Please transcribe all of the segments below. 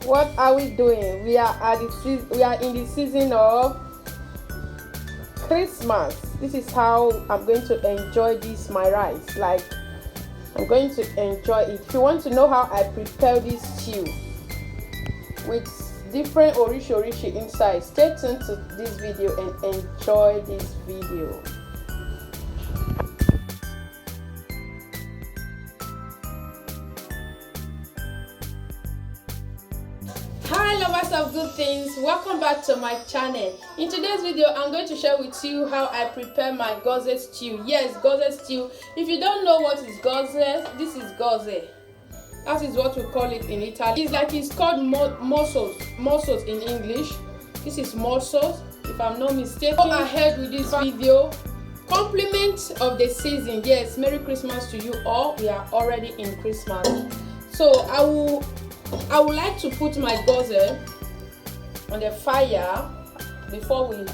What are we doing? We are in the season of Christmas. This is how I'm going to enjoy this my rice. Like, I'm going to enjoy it. If you want to know how I prepare this stew with different orishi inside, stay tuned to this video and enjoy this video. Hi lovers of good things, welcome back to my channel. In today's video I'm going to share with you how I prepare my Cozzestew. Yes, Cozzestew. If you don't know what is Cozze, this is Cozze. That is what we call it in Italy. It's called mussels in English. This is mussels, if I'm not mistaken. Go ahead with this video. Compliment of the season. Yes, Merry Christmas to you all. We are already in Christmas. So I would like to put my Cozze on the fire before we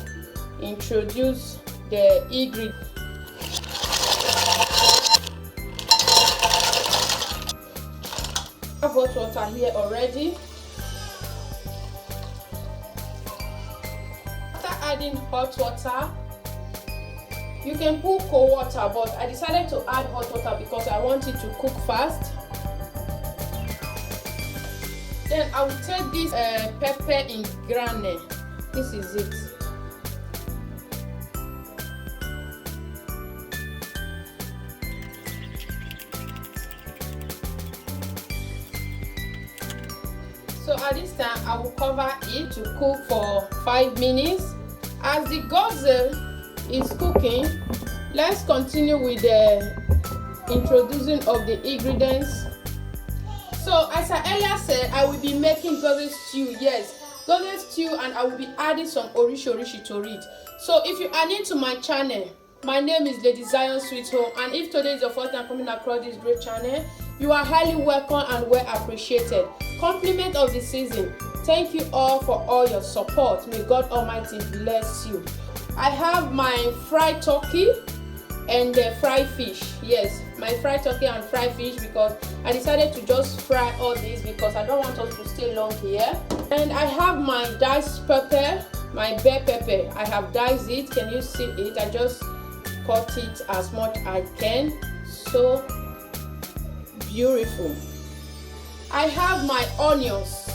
introduce the ingredients. I have hot water here already. After adding hot water, you can put cold water, but I decided to add hot water because I want it to cook fast. Then I will take this pepper in grane. This is it. So at this time I will cover it to cook for 5 minutes. As the Cozze is cooking, let's continue with the introducing of the ingredients. So as I earlier said, I will be making Cozzestew. Yes, Cozzestew, and I will be adding some orishi to it. So if you are new to my channel, my name is Ladyzionsweethome, and if today is your first time coming across this great channel, you are highly welcome and well appreciated. Compliment of the season. Thank you all for all your support. May God Almighty bless you. I have my fried turkey and the fried fish. Yes, my fried turkey and fried fish, because I decided to just fry all this because I don't want us to stay long here. And I have my diced pepper, my bell pepper. I have diced it. Can you see it? I just cut it as much as I can. So beautiful. I have my onions.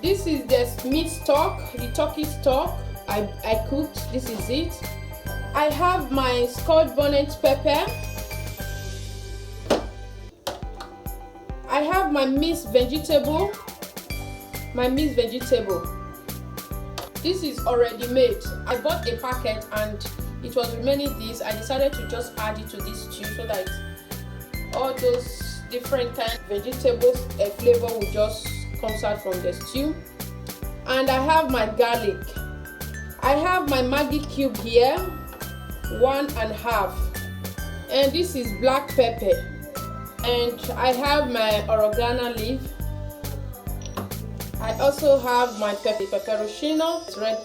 This is the meat stock, the turkey stock I cooked. This is it. I have my scotch bonnet pepper. I have my mixed vegetable. This is already made. I bought a packet and it was remaining this. I decided to just add it to this stew so that all those different kind of vegetables flavor will just come out from the stew. And I have my garlic. I have my Maggi cube here, 1.5, and this is black pepper. And I have my oregano leaf. I also have my pepperoncino, red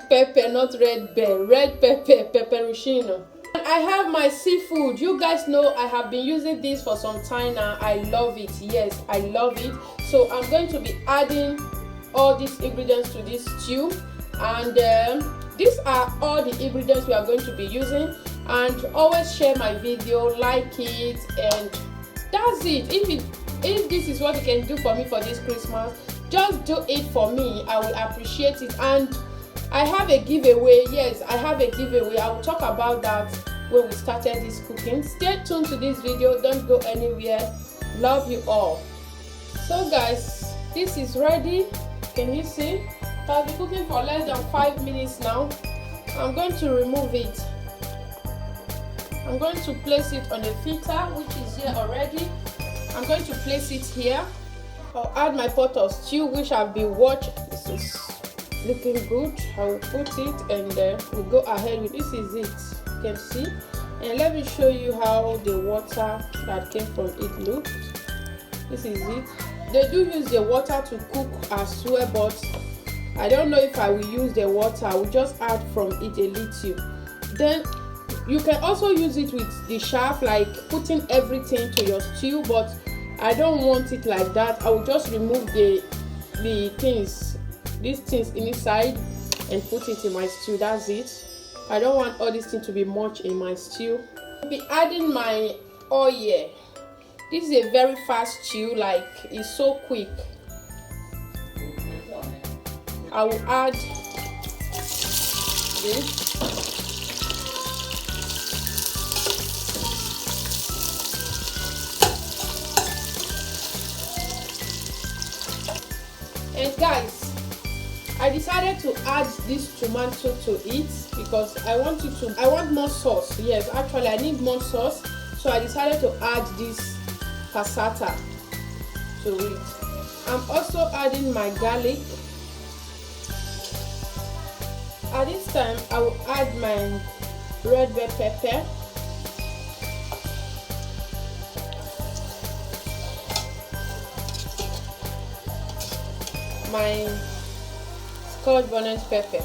pepper, not red bell, red pepper, pepperoncino. And I have my seafood. You guys know I have been using this for some time now. I love it. Yes, I love it. So I'm going to be adding all these ingredients to this stew, and these are all the ingredients we are going to be using. And always share my video, like it, and that's it. If this is what you can do for me for this Christmas, just do it for me. I will appreciate it. And I have a giveaway. Yes, I have a giveaway. I will talk about that when we started this cooking. Stay tuned to this video. Don't go anywhere. Love you all. So guys, this is ready. Can you see? I've been cooking for less than 5 minutes now. I'm going to remove it. I'm going to place it on a filter, which is here already. I'm going to place it here. I'll add my pot of stew, which I've been watching. This is looking good. I will put it, and we'll go ahead with this. Is it? You can see. And let me show you how the water that came from it looks. This is it. They do use the water to cook as well, but I don't know if I will use the water. I will just add from it a little. Then You can also use it with the shaft, like putting everything to your stew, but I don't want it like that. I will just remove the things, these things inside, and put it in my stew. That's it. I don't want all these things to be much in my stew. I'll be adding my oil. This is a very fast stew, like it's so quick. I will add this. And guys, I decided to add this tomato to it because I want more sauce. Yes, actually I need more sauce, so I decided to add this passata to it. I'm also adding my garlic. At this time I will add my red bell pepper, my scotch bonnet pepper,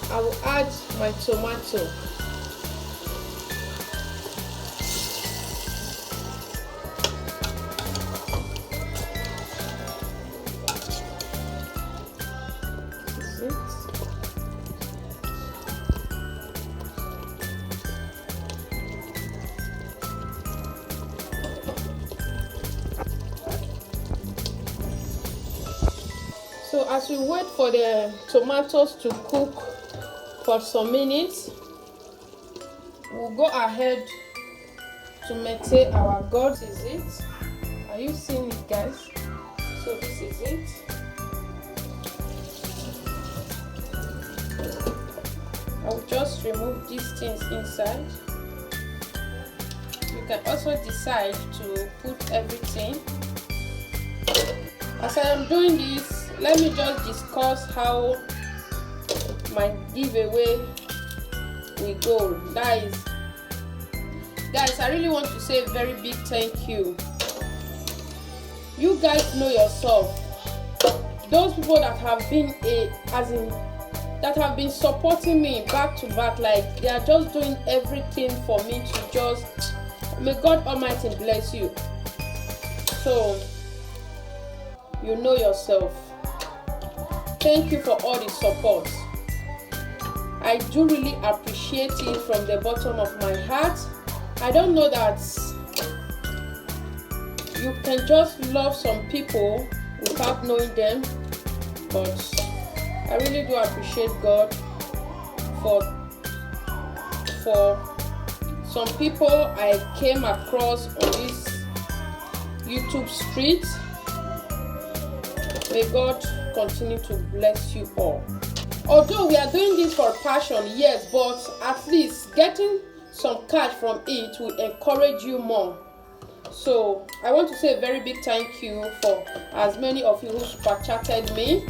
I will add my tomato, So as we wait for the tomatoes to cook for some minutes, we'll go ahead to marinate our gourd. This is it. Are you seeing it, guys? So this is it. I'll just remove these things inside. You can also decide to put everything. As I am doing this, let me just discuss how my giveaway will go. Guys, I really want to say a very big thank you. You guys know yourself. Those people that have been that have been supporting me back to back, like they are just doing everything for me to just, may God Almighty bless you. So you know yourself. Thank you for all the support. I do really appreciate it from the bottom of my heart. I don't know that you can just love some people without knowing them, but I really do appreciate God for some people I came across on this YouTube street. May God continue to bless you all. Although we are doing this for passion, yes, but at least getting some cash from it will encourage you more. So I want to say a very big thank you for as many of you who super chatted me,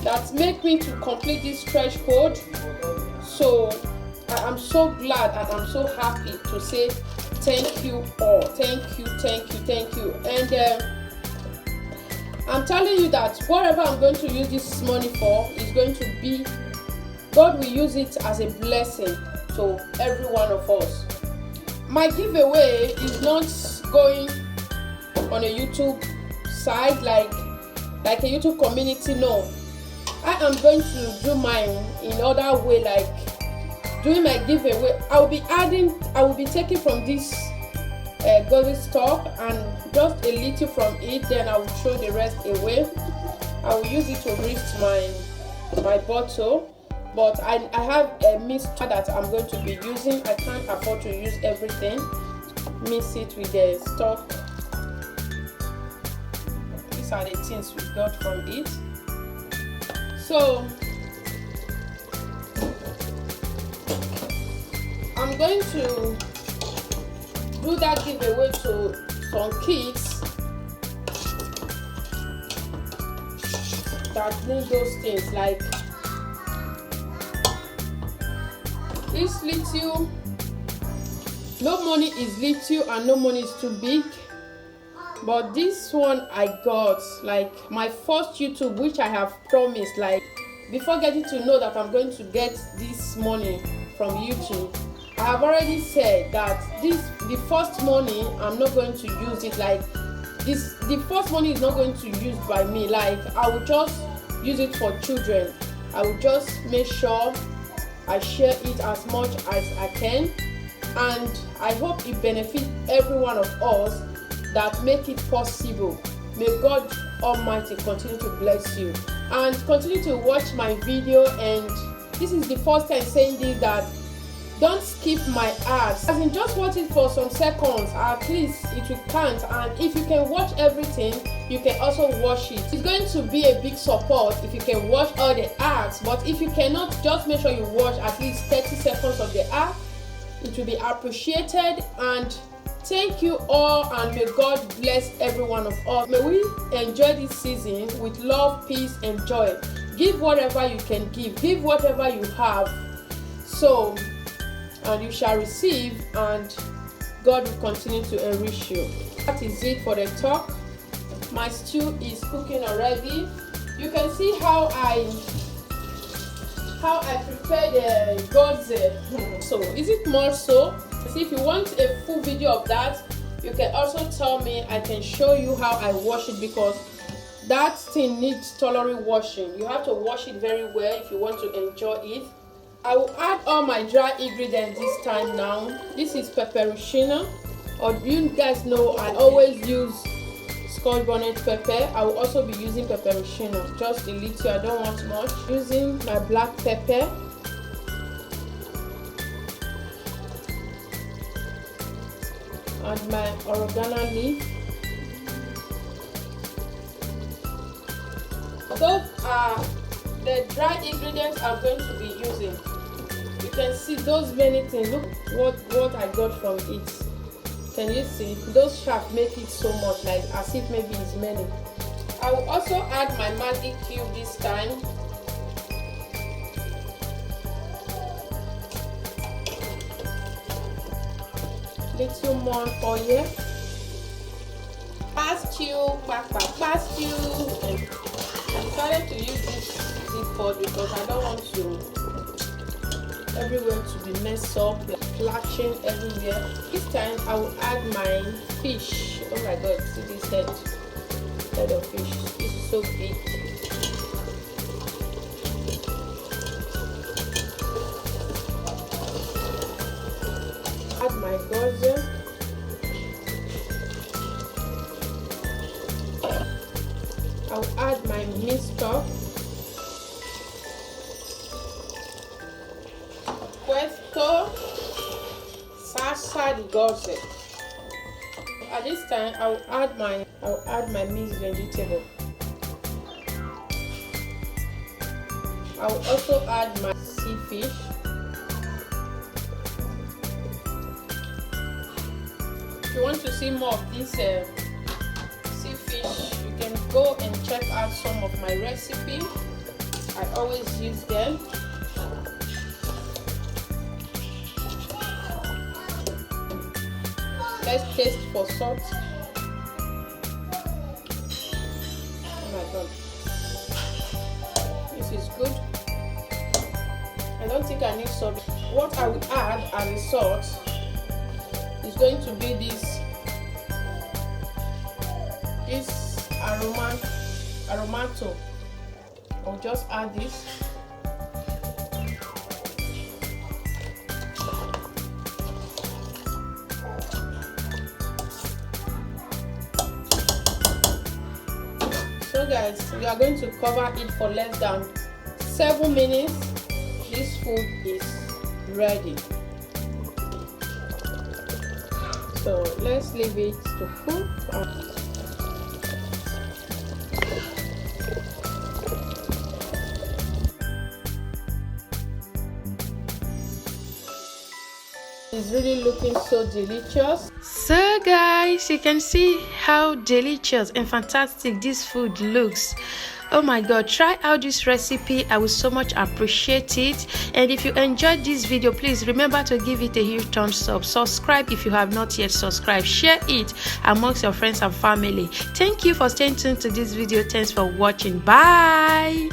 that make me to complete this threshold. So I am so glad and I'm so happy to say thank you all. Thank you. And I'm telling you that whatever I'm going to use this money for is going to be, God will use it as a blessing to every one of us. My giveaway is not going on a YouTube side like a YouTube community. No, I am going to do mine in other way, like doing my giveaway. I will be taking from this Cozze stock and just a little from it, then I will throw the rest away. I will use it to reach my bottle, but I have a mixture that I'm going to be using. I can't afford to use everything. Mix it with the stock. These are the things we got from it. So I'm going to do that giveaway to some kids that need those things, like this little. No money is little and no money is too big. but this one I got like my first YouTube, which I have promised, like before getting to know that I'm going to get this money from YouTube, I have already said that the first money I'm not going to use it like this. The first money is not going to be used by me. Like I will just use it for children. I will just make sure I share it as much as I can, and I hope it benefits every one of us that make it possible. May God Almighty continue to bless you and continue to watch my video. And this is the first time saying this, that don't skip my ads. As in, just watch it for some seconds, at least it will count. And if you can watch everything, you can also watch it. It's going to be a big support if you can watch all the ads, but if you cannot, just make sure you watch at least 30 seconds of the ad. It will be appreciated. And thank you all, and may God bless every one of us. May we enjoy this season with love, peace, and joy. Give whatever you can give whatever you have, so and you shall receive, and God will continue to enrich you. That is it for the talk. My stew is cooking already. You can see how I prepare the Cozze. So is it more so? See, if you want a full video of that, you can also tell me. I can show you how I wash it, because that thing needs thoroughly washing. You have to wash it very well if you want to enjoy it. I will add all my dry ingredients this time now. This is pepperoncino, or you guys know I always use Scotch bonnet pepper. I will also be using pepperoncino, just a little. I don't want much. Using my black pepper, and my oregano leaf. Those are the dry ingredients I'm going to be using. You can see those many things. Look what I got from it. Can you see? Those sharp make it so much, like as if maybe it's many. I will also add my Maggi cube this time. Little more oil. Past you. I decided to use this pot because I don't want everywhere to be messed up, like splashing everywhere. This time I will add my fish. Oh my God, see this head of fish. This is so big. Add my Cozze. I'll add my minced stock. Questo salsa di Cozze. At this time, I'll add my mixed vegetable. I will also add my sea fish. If you want to see more of this sea fish, you can go and check out some of my recipes. I always use them. Let's taste for salt. Oh my God, this is good. I don't think I need salt. What I will add as a salt is going to be this aromato. I'll just add this. So guys, we are going to cover it for less than 7 minutes. This food is ready. So let's leave it to cook. It's really looking so delicious. So guys, you can see how delicious and fantastic this food looks. Oh my god, try out this recipe. I would so much appreciate it. And if you enjoyed this video, please remember to give it a huge thumbs up. Subscribe if you have not yet subscribed. Share it amongst your friends and family. Thank you for staying tuned to this video. Thanks for watching. Bye.